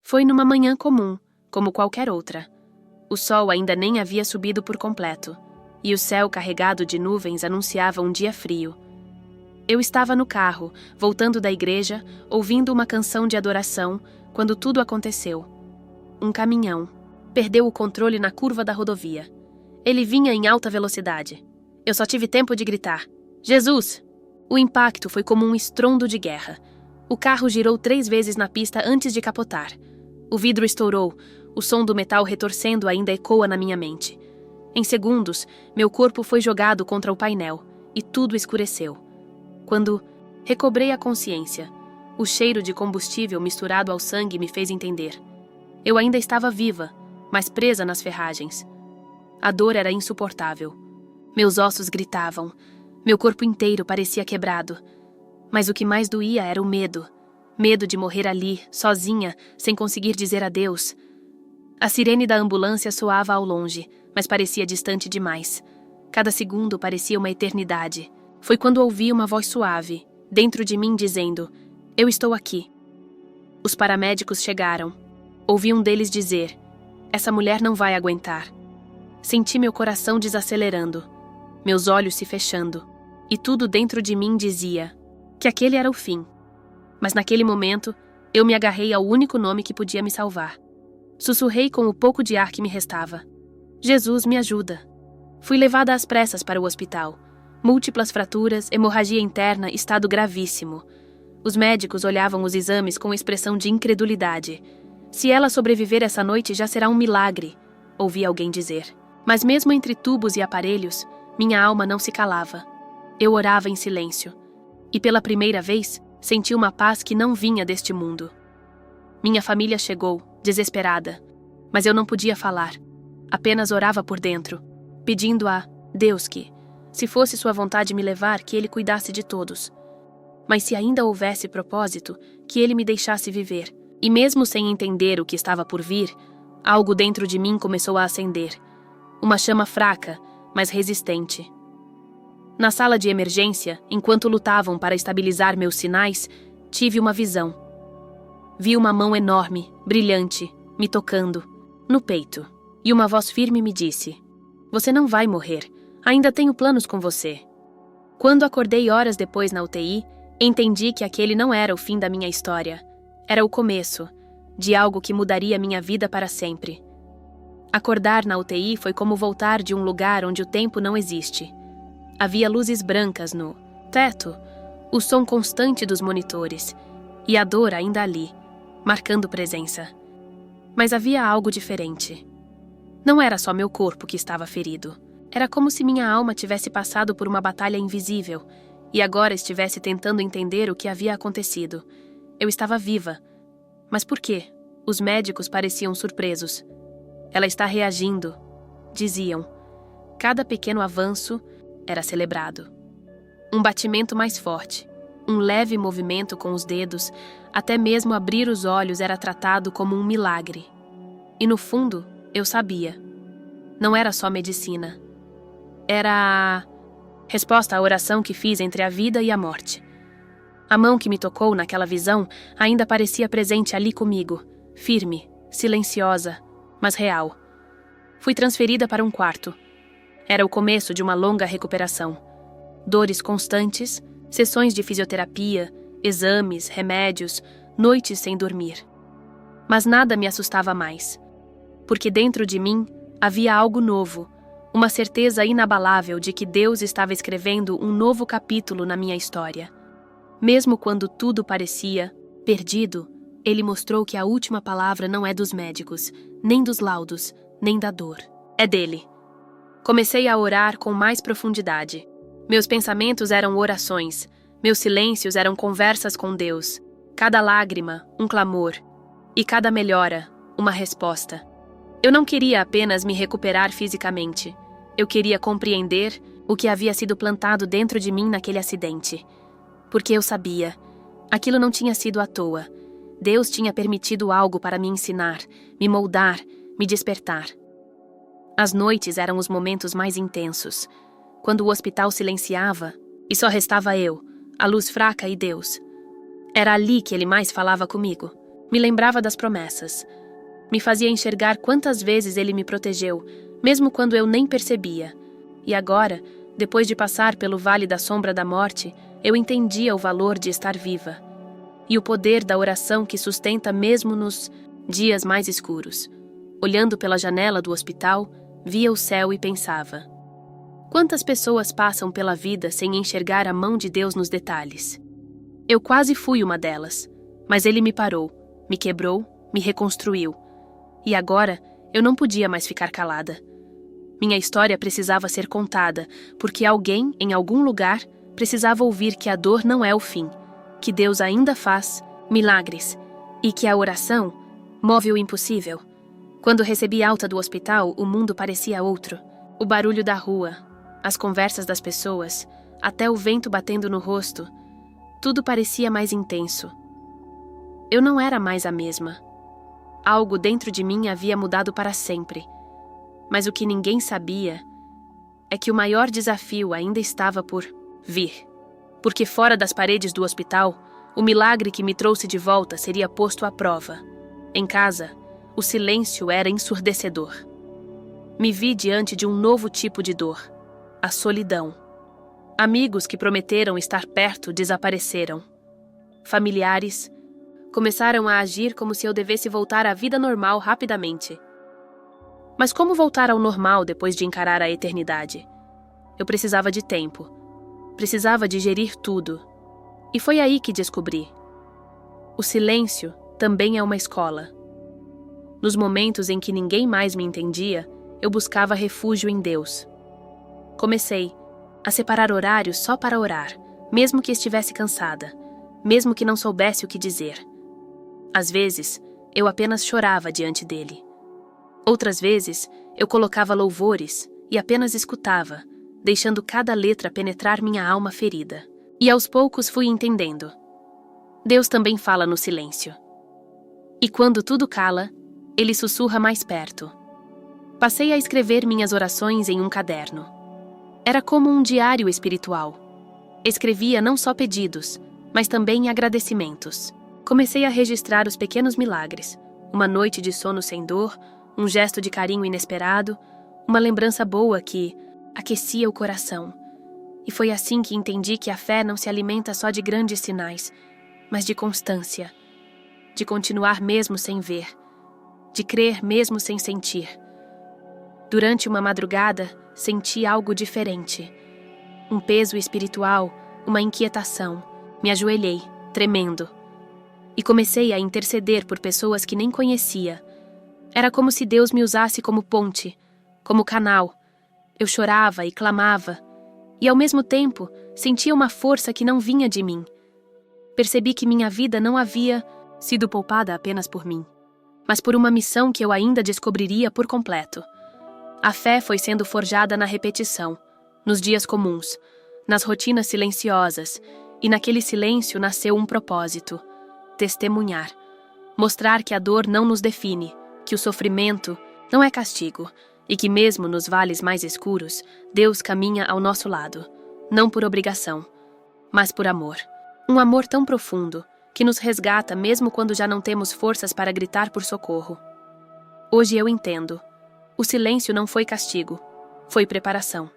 Foi numa manhã comum, como qualquer outra. O sol ainda nem havia subido por completo, e o céu carregado de nuvens anunciava um dia frio. Eu estava no carro, voltando da igreja, ouvindo uma canção de adoração, quando tudo aconteceu. Um caminhão perdeu o controle na curva da rodovia. Ele vinha em alta velocidade. Eu só tive tempo de gritar: "Jesus!" O impacto foi como um estrondo de guerra. O carro girou 3 vezes na pista antes de capotar. O vidro estourou, o som do metal retorcendo ainda ecoa na minha mente. Em segundos, meu corpo foi jogado contra o painel, e tudo escureceu. Quando recobrei a consciência, o cheiro de combustível misturado ao sangue me fez entender. Eu ainda estava viva, mas presa nas ferragens. A dor era insuportável. Meus ossos gritavam. Meu corpo inteiro parecia quebrado. Mas o que mais doía era o medo. Medo de morrer ali, sozinha, sem conseguir dizer adeus. A sirene da ambulância soava ao longe, mas parecia distante demais. Cada segundo parecia uma eternidade. Foi quando ouvi uma voz suave, dentro de mim, dizendo: "Eu estou aqui." Os paramédicos chegaram. Ouvi um deles dizer: "Essa mulher não vai aguentar." Senti meu coração desacelerando, meus olhos se fechando, e tudo dentro de mim dizia que aquele era o fim. Mas naquele momento, eu me agarrei ao único nome que podia me salvar. Sussurrei com o pouco de ar que me restava: "Jesus, me ajuda." Fui levada às pressas para o hospital. Múltiplas fraturas, hemorragia interna, estado gravíssimo. Os médicos olhavam os exames com expressão de incredulidade. "Se ela sobreviver essa noite, já será um milagre", ouvi alguém dizer. Mas mesmo entre tubos e aparelhos, minha alma não se calava. Eu orava em silêncio. E pela primeira vez, senti uma paz que não vinha deste mundo. Minha família chegou, desesperada. Mas eu não podia falar. Apenas orava por dentro, pedindo a Deus que, se fosse sua vontade me levar, que Ele cuidasse de todos. Mas se ainda houvesse propósito, que Ele me deixasse viver. E mesmo sem entender o que estava por vir, algo dentro de mim começou a acender. Uma chama fraca, mas resistente. Na sala de emergência, enquanto lutavam para estabilizar meus sinais, tive uma visão. Vi uma mão enorme, brilhante, me tocando, no peito, e uma voz firme me disse: "Você não vai morrer, ainda tenho planos com você." Quando acordei horas depois na UTI, entendi que aquele não era o fim da minha história. Era o começo de algo que mudaria minha vida para sempre. Acordar na UTI foi como voltar de um lugar onde o tempo não existe. Havia luzes brancas no teto, o som constante dos monitores, e a dor ainda ali, marcando presença. Mas havia algo diferente. Não era só meu corpo que estava ferido. Era como se minha alma tivesse passado por uma batalha invisível, e agora estivesse tentando entender o que havia acontecido. Eu estava viva. Mas por quê? Os médicos pareciam surpresos. "Ela está reagindo", diziam. Cada pequeno avanço era celebrado. Um batimento mais forte, um leve movimento com os dedos, até mesmo abrir os olhos era tratado como um milagre. E no fundo, eu sabia. Não era só medicina. Era a resposta à oração que fiz entre a vida e a morte. A mão que me tocou naquela visão ainda parecia presente ali comigo, firme, silenciosa, mas real. Fui transferida para um quarto. Era o começo de uma longa recuperação. Dores constantes, sessões de fisioterapia, exames, remédios, noites sem dormir. Mas nada me assustava mais. Porque dentro de mim havia algo novo, uma certeza inabalável de que Deus estava escrevendo um novo capítulo na minha história. Mesmo quando tudo parecia perdido, Ele mostrou que a última palavra não é dos médicos, nem dos laudos, nem da dor. É dele. Comecei a orar com mais profundidade. Meus pensamentos eram orações, meus silêncios eram conversas com Deus. Cada lágrima, um clamor. E cada melhora, uma resposta. Eu não queria apenas me recuperar fisicamente. Eu queria compreender o que havia sido plantado dentro de mim naquele acidente. Porque eu sabia, aquilo não tinha sido à toa. Deus tinha permitido algo para me ensinar, me moldar, me despertar. As noites eram os momentos mais intensos, quando o hospital silenciava e só restava eu, a luz fraca e Deus. Era ali que Ele mais falava comigo. Me lembrava das promessas. Me fazia enxergar quantas vezes ele me protegeu, mesmo quando eu nem percebia. E agora, depois de passar pelo vale da sombra da morte, eu entendia o valor de estar viva. E o poder da oração que sustenta mesmo nos dias mais escuros. Olhando pela janela do hospital, via o céu e pensava: quantas pessoas passam pela vida sem enxergar a mão de Deus nos detalhes? Eu quase fui uma delas, mas ele me parou, me quebrou, me reconstruiu. E agora, eu não podia mais ficar calada. Minha história precisava ser contada, porque alguém, em algum lugar, precisava ouvir que a dor não é o fim, que Deus ainda faz milagres e que a oração move o impossível. Quando recebi alta do hospital, o mundo parecia outro. O barulho da rua, as conversas das pessoas, até o vento batendo no rosto, tudo parecia mais intenso. Eu não era mais a mesma. Algo dentro de mim havia mudado para sempre. Mas o que ninguém sabia é que o maior desafio ainda estava por vir. Porque fora das paredes do hospital, o milagre que me trouxe de volta seria posto à prova. Em casa, o silêncio era ensurdecedor. Me vi diante de um novo tipo de dor: a solidão. Amigos que prometeram estar perto desapareceram. Familiares começaram a agir como se eu devesse voltar à vida normal rapidamente. Mas como voltar ao normal depois de encarar a eternidade? Eu precisava de tempo. Precisava digerir tudo. E foi aí que descobri: o silêncio também é uma escola. Nos momentos em que ninguém mais me entendia, eu buscava refúgio em Deus. Comecei a separar horários só para orar, mesmo que estivesse cansada, mesmo que não soubesse o que dizer. Às vezes, eu apenas chorava diante dele. Outras vezes, eu colocava louvores e apenas escutava, deixando cada letra penetrar minha alma ferida. E aos poucos fui entendendo: Deus também fala no silêncio. E quando tudo cala, ele sussurra mais perto. Passei a escrever minhas orações em um caderno. Era como um diário espiritual. Escrevia não só pedidos, mas também agradecimentos. Comecei a registrar os pequenos milagres: uma noite de sono sem dor, um gesto de carinho inesperado, uma lembrança boa que aquecia o coração. E foi assim que entendi que a fé não se alimenta só de grandes sinais, mas de constância, de continuar mesmo sem ver, de crer mesmo sem sentir. Durante uma madrugada, senti algo diferente. Um peso espiritual, uma inquietação. Me ajoelhei, tremendo. E comecei a interceder por pessoas que nem conhecia. Era como se Deus me usasse como ponte, como canal. Eu chorava e clamava. E ao mesmo tempo, sentia uma força que não vinha de mim. Percebi que minha vida não havia sido poupada apenas por mim, mas por uma missão que eu ainda descobriria por completo. A fé foi sendo forjada na repetição, nos dias comuns, nas rotinas silenciosas, e naquele silêncio nasceu um propósito: testemunhar. Mostrar que a dor não nos define, que o sofrimento não é castigo, e que mesmo nos vales mais escuros, Deus caminha ao nosso lado, não por obrigação, mas por amor. Um amor tão profundo, que nos resgata mesmo quando já não temos forças para gritar por socorro. Hoje eu entendo. O silêncio não foi castigo, foi preparação.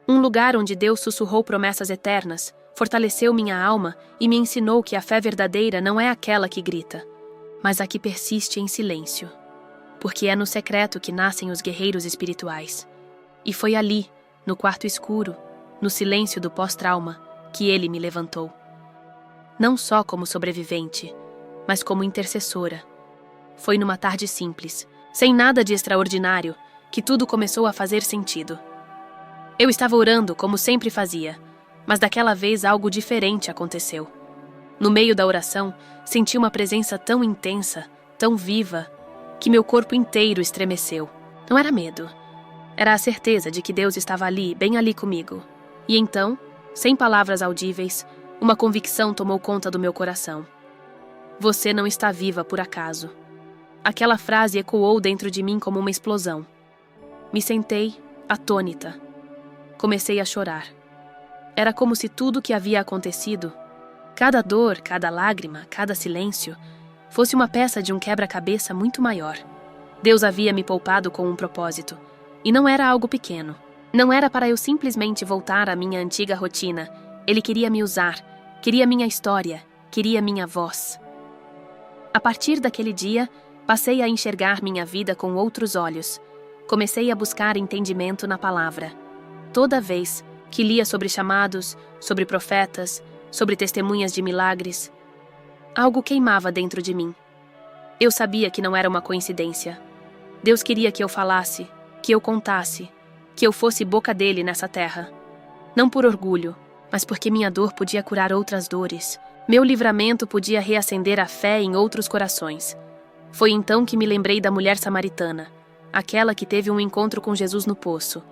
Um lugar onde Deus sussurrou promessas eternas, fortaleceu minha alma e me ensinou que a fé verdadeira não é aquela que grita, mas a que persiste em silêncio. Porque é no secreto que nascem os guerreiros espirituais. E foi ali, no quarto escuro, no silêncio do pós-trauma, que ele me levantou. Não só como sobrevivente, mas como intercessora. Foi numa tarde simples, sem nada de extraordinário, que tudo começou a fazer sentido. Eu estava orando como sempre fazia, mas daquela vez algo diferente aconteceu. No meio da oração, senti uma presença tão intensa, tão viva, que meu corpo inteiro estremeceu. Não era medo. Era a certeza de que Deus estava ali, bem ali comigo. E então, sem palavras audíveis, uma convicção tomou conta do meu coração. Você não está viva por acaso. Aquela frase ecoou dentro de mim como uma explosão. Me sentei, atônita. Comecei a chorar. Era como se tudo o que havia acontecido, cada dor, cada lágrima, cada silêncio, fosse uma peça de um quebra-cabeça muito maior. Deus havia me poupado com um propósito, e não era algo pequeno. Não era para eu simplesmente voltar à minha antiga rotina. Ele queria me usar, queria minha história, queria minha voz. A partir daquele dia, passei a enxergar minha vida com outros olhos. Comecei a buscar entendimento na palavra. Toda vez que lia sobre chamados, sobre profetas, sobre testemunhas de milagres, algo queimava dentro de mim. Eu sabia que não era uma coincidência. Deus queria que eu falasse, que eu contasse, que eu fosse boca dele nessa terra. Não por orgulho, mas porque minha dor podia curar outras dores. Meu livramento podia reacender a fé em outros corações. Foi então que me lembrei da mulher samaritana, aquela que teve um encontro com Jesus no poço.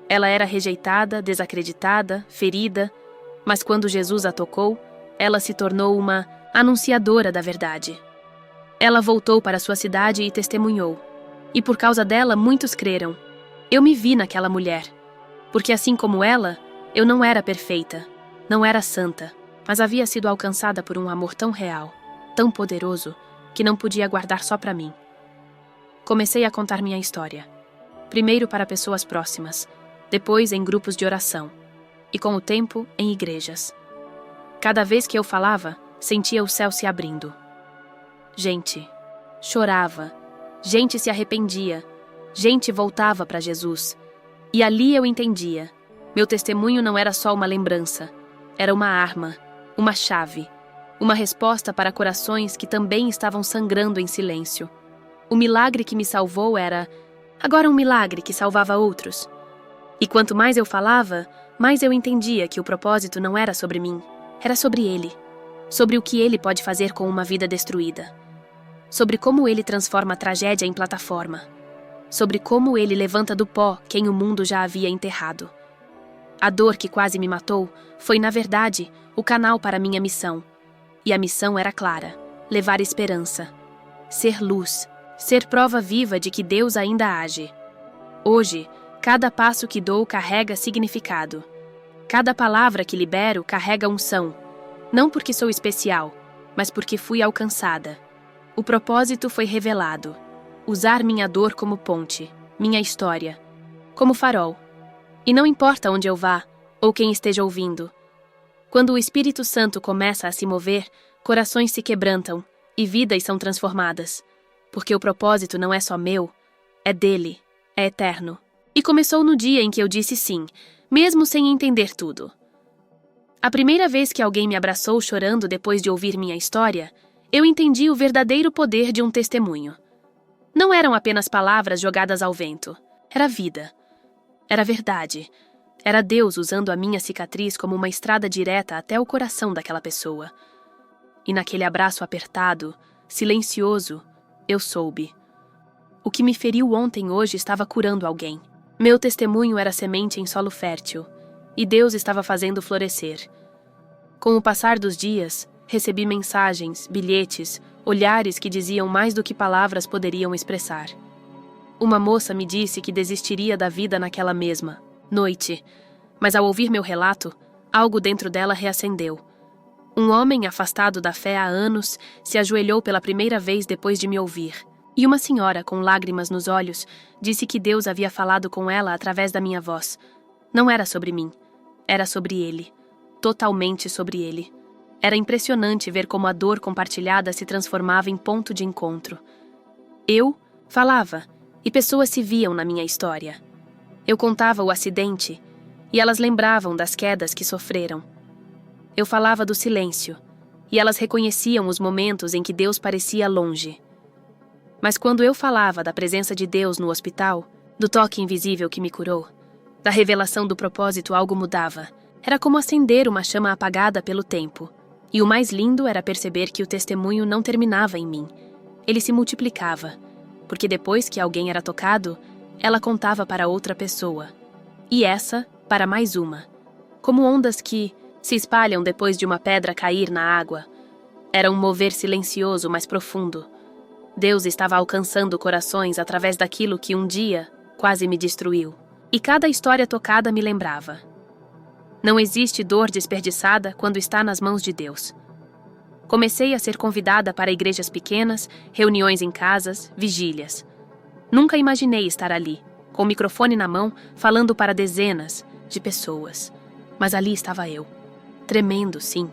Ela era rejeitada, desacreditada, ferida, mas quando Jesus a tocou, ela se tornou uma anunciadora da verdade. Ela voltou para sua cidade e testemunhou. E por causa dela, muitos creram. Eu me vi naquela mulher. Porque assim como ela, eu não era perfeita, não era santa, mas havia sido alcançada por um amor tão real, tão poderoso, que não podia guardar só para mim. Comecei a contar minha história. Primeiro para pessoas próximas, depois em grupos de oração, e com o tempo em igrejas. Cada vez que eu falava, sentia o céu se abrindo. Gente chorava, gente se arrependia, gente voltava para Jesus. E ali eu entendia. Meu testemunho não era só uma lembrança, era uma arma, uma chave, uma resposta para corações que também estavam sangrando em silêncio. O milagre que me salvou era agora um milagre que salvava outros. E quanto mais eu falava, mais eu entendia que o propósito não era sobre mim, era sobre Ele, sobre o que Ele pode fazer com uma vida destruída, sobre como Ele transforma a tragédia em plataforma, sobre como Ele levanta do pó quem o mundo já havia enterrado. A dor que quase me matou foi, na verdade, o canal para minha missão. E a missão era clara: levar esperança, ser luz, ser prova viva de que Deus ainda age. Hoje, cada passo que dou carrega significado. Cada palavra que libero carrega unção. Não porque sou especial, mas porque fui alcançada. O propósito foi revelado. Usar minha dor como ponte, minha história, como farol. E não importa onde eu vá, ou quem esteja ouvindo. Quando o Espírito Santo começa a se mover, corações se quebrantam e vidas são transformadas. Porque o propósito não é só meu, é dele, é eterno. E começou no dia em que eu disse sim, mesmo sem entender tudo. A primeira vez que alguém me abraçou chorando depois de ouvir minha história, eu entendi o verdadeiro poder de um testemunho. Não eram apenas palavras jogadas ao vento, era vida. Era verdade. Era Deus usando a minha cicatriz como uma estrada direta até o coração daquela pessoa. E naquele abraço apertado, silencioso, eu soube. O que me feriu ontem hoje estava curando alguém. Meu testemunho era semente em solo fértil, e Deus estava fazendo florescer. Com o passar dos dias, recebi mensagens, bilhetes, olhares que diziam mais do que palavras poderiam expressar. Uma moça me disse que desistiria da vida naquela mesma noite, mas ao ouvir meu relato, algo dentro dela reacendeu. Um homem afastado da fé há anos se ajoelhou pela primeira vez depois de me ouvir, e uma senhora com lágrimas nos olhos disse que Deus havia falado com ela através da minha voz. Não era sobre mim, era sobre ele, totalmente sobre ele. Era impressionante ver como a dor compartilhada se transformava em ponto de encontro. Eu falava, e pessoas se viam na minha história. Eu contava o acidente, e elas lembravam das quedas que sofreram. Eu falava do silêncio, e elas reconheciam os momentos em que Deus parecia longe. Mas quando eu falava da presença de Deus no hospital, do toque invisível que me curou, da revelação do propósito, algo mudava. Era como acender uma chama apagada pelo tempo. E o mais lindo era perceber que o testemunho não terminava em mim. Ele se multiplicava. Porque depois que alguém era tocado, ela contava para outra pessoa. E essa, para mais uma. Como ondas que se espalham depois de uma pedra cair na água. Era um mover silencioso, mas profundo. Deus estava alcançando corações através daquilo que um dia quase me destruiu. E cada história tocada me lembrava. Não existe dor desperdiçada quando está nas mãos de Deus. Comecei a ser convidada para igrejas pequenas, reuniões em casas, vigílias. Nunca imaginei estar ali, com o microfone na mão, falando para dezenas de pessoas. Mas ali estava eu. Tremendo, sim,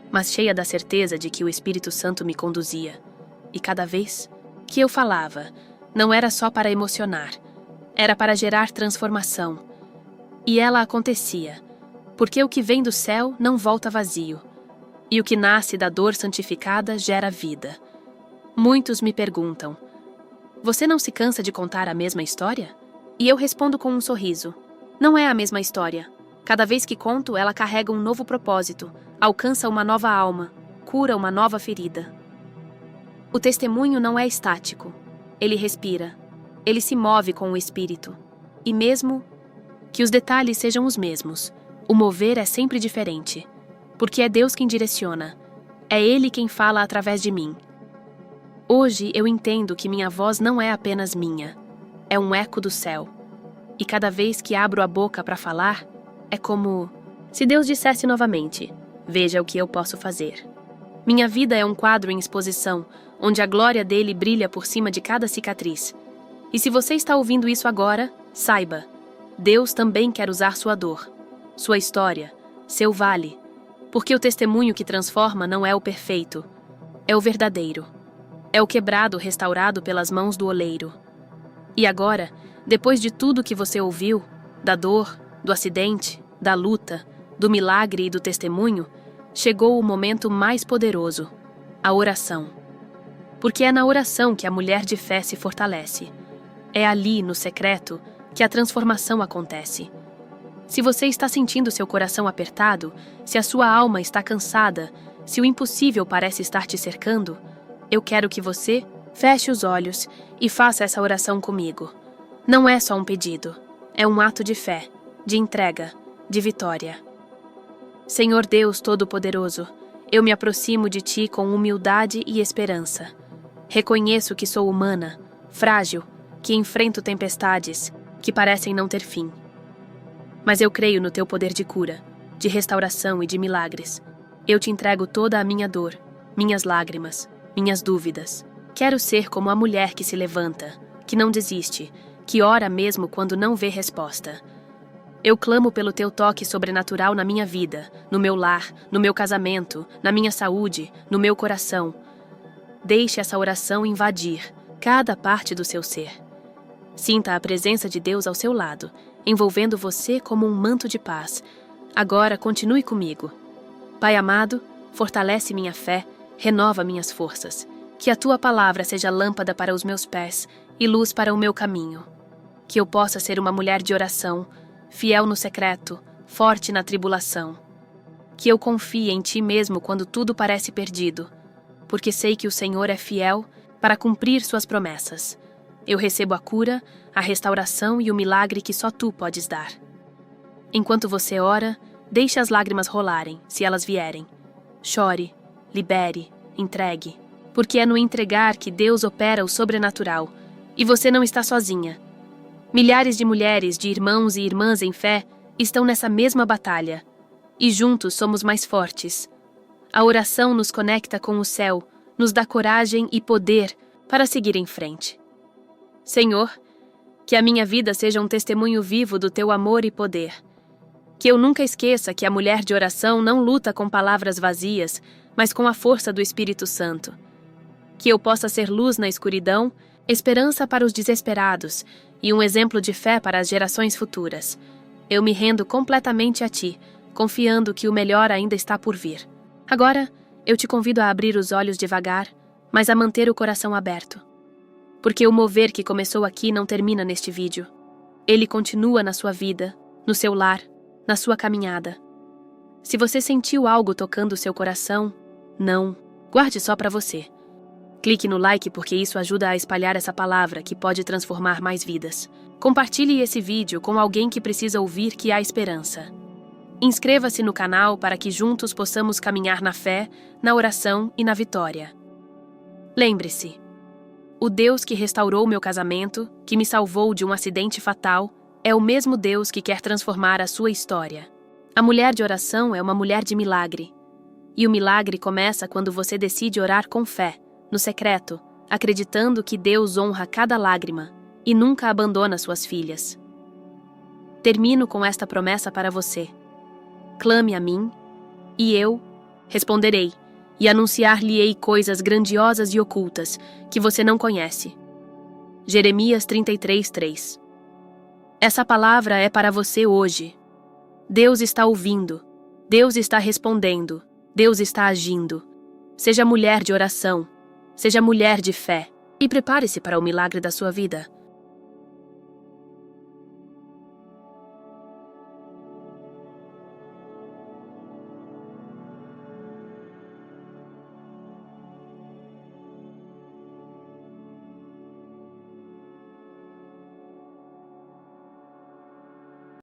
mas cheia da certeza de que o Espírito Santo me conduzia. E cada vez que eu falava, não era só para emocionar, era para gerar transformação. E ela acontecia, porque o que vem do céu não volta vazio, e o que nasce da dor santificada gera vida. Muitos me perguntam: você não se cansa de contar a mesma história? E eu respondo com um sorriso: não é a mesma história. Cada vez que conto, ela carrega um novo propósito, alcança uma nova alma, cura uma nova ferida. O testemunho não é estático. Ele respira. Ele se move com o Espírito. E mesmo que os detalhes sejam os mesmos, o mover é sempre diferente. Porque é Deus quem direciona. É Ele quem fala através de mim. Hoje eu entendo que minha voz não é apenas minha. É um eco do céu. E cada vez que abro a boca para falar, é como se Deus dissesse novamente: veja o que eu posso fazer. Minha vida é um quadro em exposição, onde a glória dele brilha por cima de cada cicatriz. E se você está ouvindo isso agora, saiba, Deus também quer usar sua dor, sua história, seu vale, porque o testemunho que transforma não é o perfeito, é o verdadeiro. É o quebrado restaurado pelas mãos do oleiro. E agora, depois de tudo que você ouviu, da dor, do acidente, da luta, do milagre e do testemunho, chegou o momento mais poderoso, a oração. Porque é na oração que a mulher de fé se fortalece. É ali, no secreto, que a transformação acontece. Se você está sentindo seu coração apertado, se a sua alma está cansada, se o impossível parece estar te cercando, eu quero que você feche os olhos e faça essa oração comigo. Não é só um pedido, é um ato de fé, de entrega, de vitória. Senhor Deus Todo-Poderoso, eu me aproximo de Ti com humildade e esperança. Reconheço que sou humana, frágil, que enfrento tempestades que parecem não ter fim. Mas eu creio no Teu poder de cura, de restauração e de milagres. Eu Te entrego toda a minha dor, minhas lágrimas, minhas dúvidas. Quero ser como a mulher que se levanta, que não desiste, que ora mesmo quando não vê resposta. Eu clamo pelo Teu toque sobrenatural na minha vida, no meu lar, no meu casamento, na minha saúde, no meu coração. Deixe essa oração invadir cada parte do seu ser. Sinta a presença de Deus ao seu lado, envolvendo você como um manto de paz. Agora continue comigo. Pai amado, fortalece minha fé, renova minhas forças. Que a Tua palavra seja lâmpada para os meus pés e luz para o meu caminho. Que eu possa ser uma mulher de oração, fiel no secreto, forte na tribulação. Que eu confie em Ti mesmo quando tudo parece perdido, porque sei que o Senhor é fiel para cumprir Suas promessas. Eu recebo a cura, a restauração e o milagre que só Tu podes dar. Enquanto você ora, deixe as lágrimas rolarem, se elas vierem. Chore, libere, entregue, porque é no entregar que Deus opera o sobrenatural, e você não está sozinha. Milhares de mulheres, de irmãos e irmãs em fé, estão nessa mesma batalha, e juntos somos mais fortes. A oração nos conecta com o céu, nos dá coragem e poder para seguir em frente. Senhor, que a minha vida seja um testemunho vivo do Teu amor e poder. Que eu nunca esqueça que a mulher de oração não luta com palavras vazias, mas com a força do Espírito Santo. Que eu possa ser luz na escuridão, esperança para os desesperados e um exemplo de fé para as gerações futuras. Eu me rendo completamente a Ti, confiando que o melhor ainda está por vir. Agora, eu te convido a abrir os olhos devagar, mas a manter o coração aberto. Porque o mover que começou aqui não termina neste vídeo. Ele continua na sua vida, no seu lar, na sua caminhada. Se você sentiu algo tocando seu coração, não, guarde só para você. Clique no like porque isso ajuda a espalhar essa palavra que pode transformar mais vidas. Compartilhe esse vídeo com alguém que precisa ouvir que há esperança. Inscreva-se no canal para que juntos possamos caminhar na fé, na oração e na vitória. Lembre-se, o Deus que restaurou meu casamento, que me salvou de um acidente fatal, é o mesmo Deus que quer transformar a sua história. A mulher de oração é uma mulher de milagre. E o milagre começa quando você decide orar com fé, no secreto, acreditando que Deus honra cada lágrima e nunca abandona suas filhas. Termino com esta promessa para você. Clame a mim, e eu responderei, e anunciar-lhe-ei coisas grandiosas e ocultas que você não conhece. Jeremias 33:3. Essa palavra é para você hoje. Deus está ouvindo, Deus está respondendo, Deus está agindo. Seja mulher de oração, seja mulher de fé, e prepare-se para o milagre da sua vida.